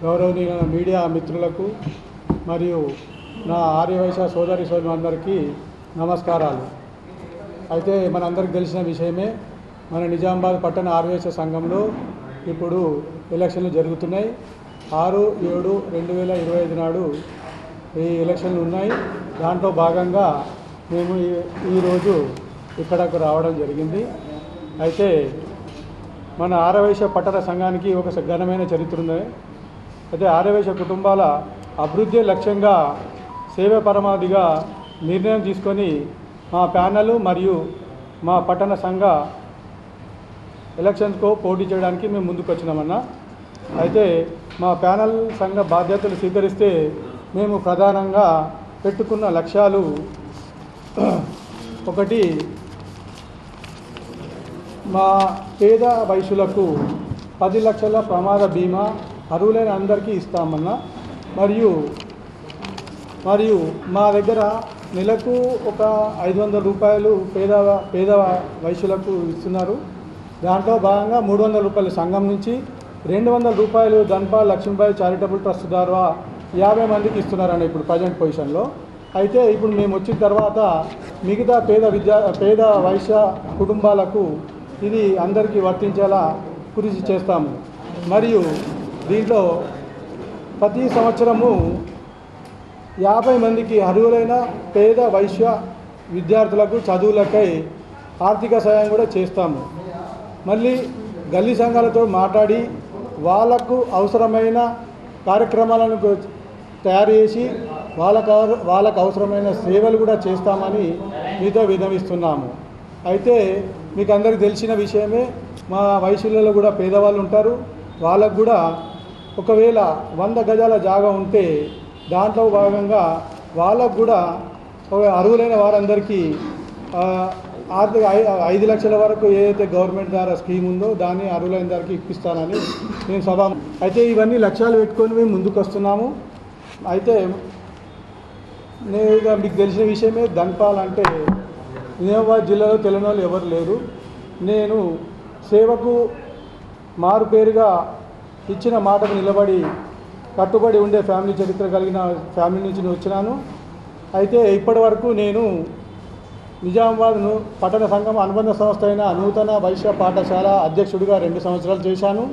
గౌరవనీయ మీడియా మిత్రులకు మరియు నా ఆర్యవైశ్య సోదరి సోదరులందరికీ నమస్కారాలు. అయితే మనందరికీ తెలిసిన విషయమే, మన నిజామాబాద్ పట్టణ ఆర్యవైశ్య సంఘంలో ఇప్పుడు ఎలక్షన్లు జరుగుతున్నాయి. 6/7/2025 నాడు ఈ ఎలక్షన్లు ఉన్నాయి. దాంట్లో భాగంగా మేము ఈరోజు ఇక్కడకు రావడం జరిగింది. అయితే మన ఆర్యవైశ్య పట్టణ సంఘానికి ఒక ఘనమైన చరిత్ర ఉంది. అయితే ఆర్యవైశ్య కుటుంబాల అభివృద్ధి లక్ష్యంగా సేవ పరమావధిగా నిర్ణయం తీసుకొని మా ప్యానెల్ మరియు మా పట్టణ సంఘ ఎలక్షన్స్కు పోటీ చేయడానికి మేము ముందుకు వచ్చినామన్నా. అయితే మా ప్యానెల్ సంఘ బాధ్యతలు స్వీకరిస్తే మేము ప్రధానంగా పెట్టుకున్న లక్ష్యాలు, ఒకటి, మా పేద వైశ్యులకు 10 లక్షల ప్రమాద బీమా అర్హులైన అందరికీ ఇస్తామన్నా. మరియు మా దగ్గర నెలకు ఒక 500 రూపాయలు పేద వైశ్యులకు ఇస్తున్నారు. దాంట్లో భాగంగా 300 రూపాయలు సంఘం నుంచి, 200 రూపాయలు ధన్పాల్ లక్ష్మీబాయి చారిటబుల్ ట్రస్ట్ ద్వారా 50 మందికి ఇస్తున్నారని ఇప్పుడు ప్రజెంట్ పొజిషన్లో. అయితే ఇప్పుడు మేము వచ్చిన తర్వాత మిగతా పేద వైశ్య కుటుంబాలకు ఇది అందరికీ వర్తించేలా కృషి చేస్తాము. మరియు దీంట్లో ప్రతి సంవత్సరము 50 మందికి అర్హులైన పేద వైశ్య విద్యార్థులకు చదువులకై ఆర్థిక సహాయం కూడా చేస్తాము. మళ్ళీ గల్లీ సంఘాలతో మాట్లాడి వాళ్ళకు అవసరమైన కార్యక్రమాలను తయారు చేసి వాళ్ళకు అవసరమైన సేవలు కూడా చేస్తామని మీతో విన్నవిస్తున్నాము. అయితే మీకు అందరికీ తెలిసిన విషయమే, మా వైశ్యులలో కూడా పేదవాళ్ళు ఉంటారు. వాళ్ళకు కూడా ఒకవేళ 100 గజాల జాగా ఉంటే దాంట్లో భాగంగా వాళ్ళకు కూడా అర్హులైన వారందరికీ ఆర్థిక 5 లక్షల వరకు ఏదైతే గవర్నమెంట్ ద్వారా స్కీమ్ ఉందో దాన్ని అర్హులైన వారికి ఇప్పిస్తానని నేను అయితే ఇవన్నీ లక్ష్యాలు పెట్టుకొని మేము ముందుకు వస్తున్నాము. అయితే నేను మీకు తెలిసిన విషయమే, ధన్పాల్ అంటే నిజామాబాద్ జిల్లాలో తెలియని వాళ్ళు ఎవరు లేరు. నేను సేవకు మారు పేరుగా ఇచ్చిన మాటకు నిలబడి కట్టుబడి ఉండే ఫ్యామిలీ చరిత్ర కలిగిన ఫ్యామిలీ నుంచి వచ్చినాను. అయితే ఇప్పటి వరకు నేను నిజామాబాద్ పట్టణ సంఘం అనుబంధ సంస్థ అయిన నూతన వైశ్య పాఠశాల అధ్యక్షుడిగా 2 సంవత్సరాలు చేశాను.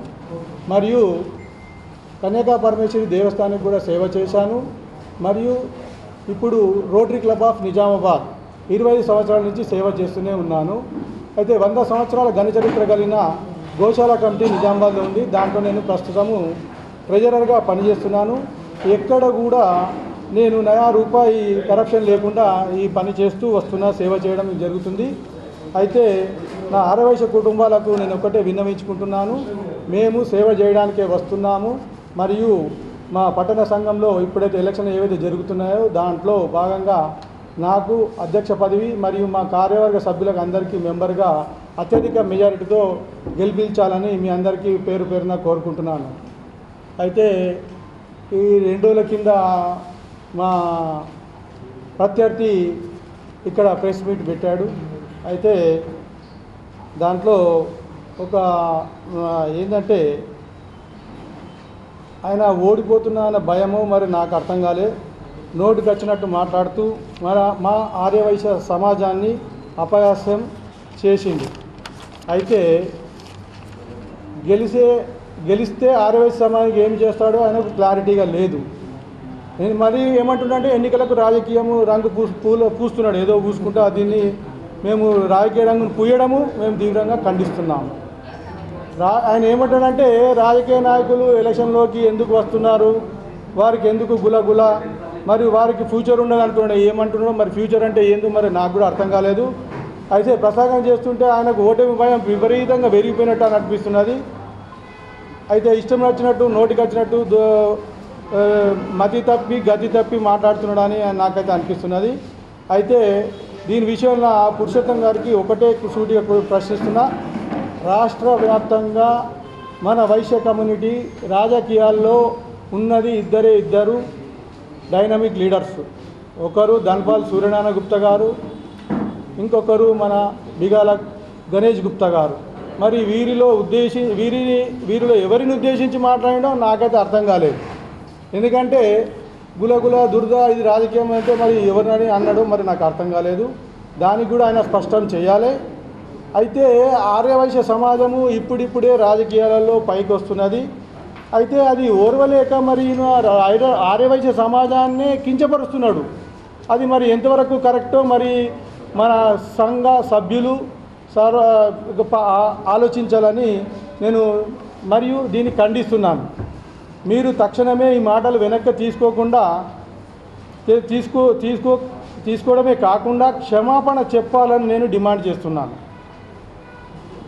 మరియు కన్యకా పరమేశ్వరి దేవస్థానానికి కూడా సేవ చేశాను. మరియు ఇప్పుడు రోటరీ క్లబ్ ఆఫ్ నిజామాబాద్ 25 సంవత్సరాల నుంచి సేవ చేస్తూనే ఉన్నాను. అయితే 100 సంవత్సరాల ఘన చరిత్ర కలిగిన గోశాల కమిటీ నిజామాబాద్లో ఉంది. దాంట్లో నేను ప్రస్తుతము ట్రెజరర్గా పనిచేస్తున్నాను. ఎక్కడ కూడా నేను నయా రూపాయి కరప్షన్ లేకుండా ఈ పని చేస్తూ వస్తున్నా, సేవ చేయడం జరుగుతుంది. అయితే నా ఆర్యవైశ్య కుటుంబాలకు నేను ఒకటే విన్నవించుకుంటున్నాను, మేము సేవ చేయడానికే వస్తున్నాము. మరియు మా పట్టణ సంఘంలో ఇప్పుడైతే ఎలక్షన్ ఏవైతే జరుగుతున్నాయో దాంట్లో భాగంగా నాకు అధ్యక్ష పదవి మరియు మా కార్యవర్గ సభ్యులకు అందరికీ మెంబర్గా అత్యధిక మెజారిటీతో గెలిపించాలని మీ అందరికీ పేరు పేరున కోరుకుంటున్నాను. అయితే ఈ 2 రోజుల కింద మా ప్రత్యర్థి ఇక్కడ ప్రెస్ మీట్ పెట్టాడు. అయితే దాంట్లో ఒక ఏంటంటే ఆయన ఓడిపోతున్నా అన్న భయమో మరి నాకు అర్థం కాలే, నోటికి వచ్చినట్టు మాట్లాడుతూ మా ఆర్యవైశ్య సమాజాన్ని అపహాస్యం చేసింది. అయితే గెలిస్తే ఆర్యవైశ్య సమాజానికి ఏం చేస్తాడో ఆయనకు క్లారిటీగా లేదు. నేను మరీ ఏమంటున్నానంటే ఎన్నికలకు రాజకీయము రంగు పూస్తున్నాడు, ఏదో పూసుకుంటా. దీన్ని మేము రాజకీయ రంగును పూయడము మేము తీవ్రంగా ఖండిస్తున్నాము. ఆయన ఏమంటాడంటే రాజకీయ నాయకులు ఎలక్షన్లోకి ఎందుకు వస్తున్నారు, వారికి ఎందుకు గులగుల, మరియు వారికి ఫ్యూచర్ ఉండదు అంటున్నాడు. ఏమంటున్నాడు మరి, ఫ్యూచర్ అంటే ఏందో మరి నాకు కూడా అర్థం కాలేదు. అయితే ప్రసంగం చేస్తుంటే ఆయనకు ఓటమి భయం విపరీతంగా పెరిగిపోయినట్టు అని అనిపిస్తున్నది. అయితే ఇష్టం వచ్చినట్టు నోటికి వచ్చినట్టు మతి తప్పి గతి తప్పి మాట్లాడుతున్నాడని నాకైతే అనిపిస్తున్నది. అయితే దీని విషయంలో పురుషోత్తం గారికి ఒకటే సూటిగా ప్రశ్నిస్తున్నా, రాష్ట్ర వ్యాప్తంగా మన వైశ్య కమ్యూనిటీ రాజకీయాల్లో ఉన్నది ఇద్దరు డైనమిక్ లీడర్స్. ఒకరు ధన్పాల్ సూర్యనారాయణ గుప్తా గారు, ఇంకొకరు మన బిగాల గణేష్ గుప్తా గారు. మరి వీరిలో ఎవరిని ఉద్దేశించి మాట్లాడడం నాకైతే అర్థం కాలేదు. ఎందుకంటే గులగుల దురద ఇది రాజకీయం అంటే మరి ఎవరినని అన్నాడో మరి నాకు అర్థం కాలేదు. దానికి కూడా ఆయన స్పష్టం చేయాలి. అయితే ఆర్యవైశ్య సమాజము ఇప్పుడిప్పుడే రాజకీయాలలో పైకి వస్తున్నది. అయితే అది ఓర్వలేక మరి ఆర్యవైశ్య సమాజాన్నే కించపరుస్తున్నాడు. అది మరి ఎంతవరకు కరెక్టో మరి మన సంఘ సభ్యులు ఆలోచించాలని నేను మరియు దీన్ని ఖండిస్తున్నాను. మీరు తక్షణమే ఈ మాటలు వెనక్కి తీసుకోవడమే కాకుండా క్షమాపణ చెప్పాలని నేను డిమాండ్ చేస్తున్నాను.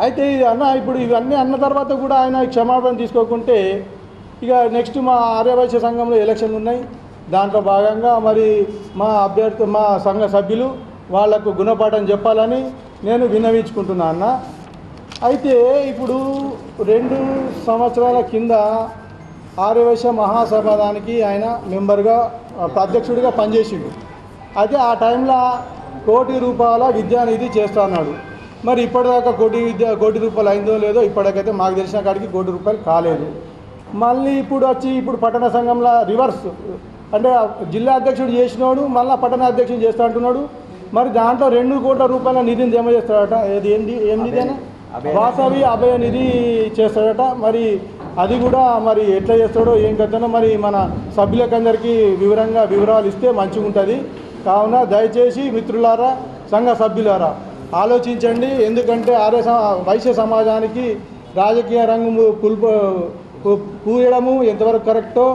అయితే ఇప్పుడు ఇవన్నీ అన్న తర్వాత కూడా ఆయన క్షమాపణ తీసుకోకుంటే ఇక నెక్స్ట్ మా ఆర్యవైశ్య సంఘంలో ఎలక్షన్లు ఉన్నాయి. దాంట్లో భాగంగా మరి మా సంఘ సభ్యులు వాళ్లకు గుణపాఠం చెప్పాలని నేను విన్నవించుకుంటున్నా అన్న. అయితే ఇప్పుడు 2 సంవత్సరాల కింద ఆర్యవైశ్య మహాసభానికి ఆయన మెంబర్గా అధ్యక్షుడిగా పనిచేసిండు. అయితే ఆ టైంలో ₹1 కోటి విద్యానిధి చేస్తా అన్నాడు. మరి ఇప్పటిదాకా కోటి రూపాయలు అయిందో లేదో ఇప్పటికైతే మాకు తెలిసిన కాడికి ₹1 కాలేదు. మళ్ళీ ఇప్పుడు పట్టణ సంఘంలో రివర్స్ అంటే జిల్లా అధ్యక్షుడు చేసినాడు, మళ్ళీ పట్టణ అధ్యక్షుడు చేస్తా అంటున్నాడు. మరి దాంట్లో ₹2 కోట్ల నిధిని జమ చేస్తాడట. ఏం నిధి అయినా వాసవి అభయ నిధి చేస్తాడట. మరి అది కూడా మరి ఎట్లా చేస్తాడో ఏం కథనో మరి మన సభ్యులకందరికీ వివరాలు ఇస్తే మంచిగా ఉంటుంది. కావున దయచేసి మిత్రులారా, సంఘ సభ్యులారా ఆలోచించండి. ఎందుకంటే వైశ్య సమాజానికి రాజకీయ రంగు పూయడము ఎంతవరకు కరెక్టో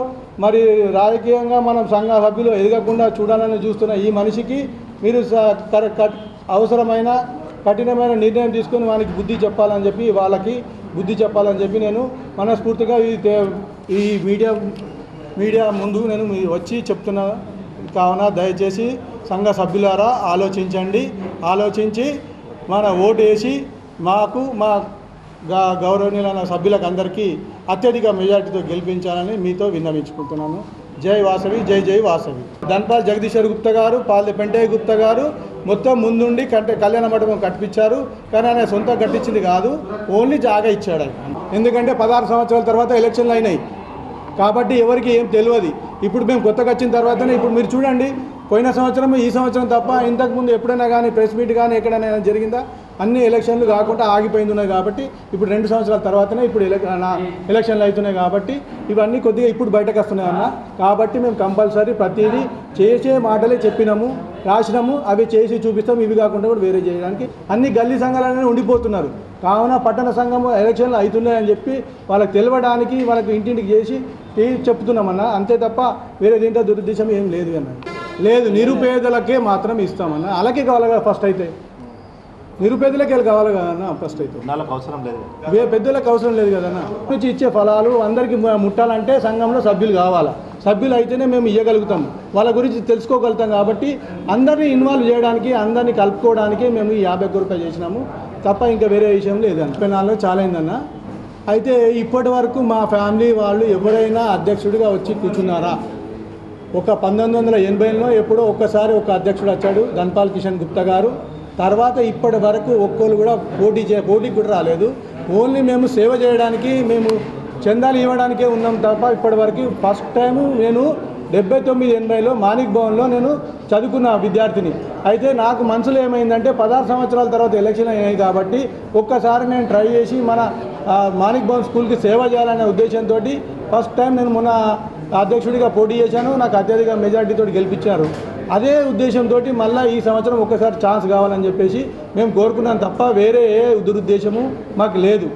మరి రాజకీయంగా మనం సంఘ సభ్యులు ఎదగకుండా చూడాలని చూస్తున్న ఈ మనిషికి మీరు అవసరమైన కఠినమైన నిర్ణయం తీసుకొని వాళ్ళకి వాళ్ళకి బుద్ధి చెప్పాలని చెప్పి నేను మనస్ఫూర్తిగా ఈ మీడియా ముందు నేను వచ్చి చెప్తున్నా. కావున దయచేసి సంఘ సభ్యులారా ఆలోచించి మన ఓటు వేసి మాకు మా గౌరవనీయులైన సభ్యులకు అందరికీ అత్యధిక మెజార్టీతో గెలిపించాలని మీతో విన్నవించుకుంటున్నాను. జై వాసవి, జై జై వాసవి. ధన్పాల్ జగదీశ్వర్ గుప్తా గారు, పాల్ది పెంటయ్య గుప్తా గారు మొత్తం ముందుండి కళ్యాణ మండపం కట్టించారు. కానీ ఆయన సొంత కట్టించింది కాదు, ఓన్లీ జాగా ఇచ్చాడు ఆయన. ఎందుకంటే 16 సంవత్సరాల తర్వాత ఎలక్షన్లు అయినాయి కాబట్టి ఎవరికి ఏం తెలియదు. ఇప్పుడు మేము కొత్తగా వచ్చిన తర్వాతనే ఇప్పుడు మీరు చూడండి, పోయిన సంవత్సరం ఈ సంవత్సరం తప్ప ఇంతకుముందు ఎప్పుడైనా కానీ ప్రెస్ మీట్ కానీ ఎక్కడైనా జరిగిందా? అన్ని ఎలక్షన్లు కాకుండా ఆగిపోయింది ఉన్నాయి కాబట్టి ఇప్పుడు 2 సంవత్సరాల తర్వాతనే ఇప్పుడు ఎలక్షన్లు అవుతున్నాయి కాబట్టి ఇవన్నీ కొద్దిగా ఇప్పుడు బయటకు వస్తున్నాయి అన్న. కాబట్టి మేము కంపల్సరీ ప్రతిదీ చేసే మాటలే చెప్పినాము, రాసినాము, అవి చేసి చూపిస్తాం. ఇవి కాకుండా కూడా వేరే చేయడానికి అన్ని గల్లీ సంఘాలనే ఉండిపోతున్నారు. కావున పట్టణ సంఘం ఎలక్షన్లు అవుతున్నాయని చెప్పి వాళ్ళకి తెలవడానికి వాళ్ళకి ఇంటింటికి చేసి చెప్తున్నామన్నా. అంతే తప్ప వేరే దీంట్లో దురుద్దేశం ఏం లేదు అన్న. లేదు, నిరుపేదలకే మాత్రం ఇస్తామన్నా. అలాగే కావాలి కదా ఫస్ట్ అయితే, నిరుపేదలకే కావాలి కదన్నా ఫస్ట్ అయితే. అవసరం లేదు, పెద్దలకు అవసరం లేదు కదన్నా. నుంచి ఇచ్చే ఫలాలు అందరికీ ముట్టాలంటే సంఘంలో సభ్యులు కావాలా. సభ్యులు అయితేనే మేము ఇవ్వగలుగుతాం, వాళ్ళ గురించి తెలుసుకోగలుగుతాం. కాబట్టి అందరినీ ఇన్వాల్వ్ చేయడానికి, అందరినీ కలుపుకోవడానికి మేము ఈ ₹51 చేసినాము తప్ప ఇంకా వేరే విషయం లేదన్న. 34 చాలా అయిందన్న. అయితే ఇప్పటి వరకు మా ఫ్యామిలీ వాళ్ళు ఎవరైనా అధ్యక్షుడిగా వచ్చి కూర్చున్నారా? ఒక 1980లో ఎప్పుడో ఒక్కసారి ఒక అధ్యక్షుడు వచ్చాడు, ధన్పాల్ కిషన్ గుప్తా గారు. తర్వాత ఇప్పటి వరకు ఒక్కరు కూడా పోటీకి కూడా రాలేదు. ఓన్లీ మేము సేవ చేయడానికి, మేము చందాలు ఇవ్వడానికే ఉన్నాం తప్ప ఇప్పటివరకు ఫస్ట్ టైము నేను 79-80లో మాణిక్ భవన్లో నేను చదువుకున్న విద్యార్థిని. అయితే నాకు మనసులో ఏమైందంటే 16 సంవత్సరాల తర్వాత ఎలక్షన్ అయినాయి కాబట్టి ఒక్కసారి నేను ట్రై చేసి మన మాణిక్ భవన్ స్కూల్కి సేవ చేయాలనే ఉద్దేశంతో ఫస్ట్ టైం నేను మొన్న అధ్యక్షుడిగా పోటీ చేశాను. నాకు అత్యధిక మెజార్టీతో గెలిపించారు. అదే ఉద్దేశంతో మళ్ళీ ఈ సంవత్సరం ఒక్కసారి ఛాన్స్ కావాలని చెప్పేసి మేము కోరుకున్నాం తప్ప వేరే ఏ దురుద్దేశము మాకు లేదు.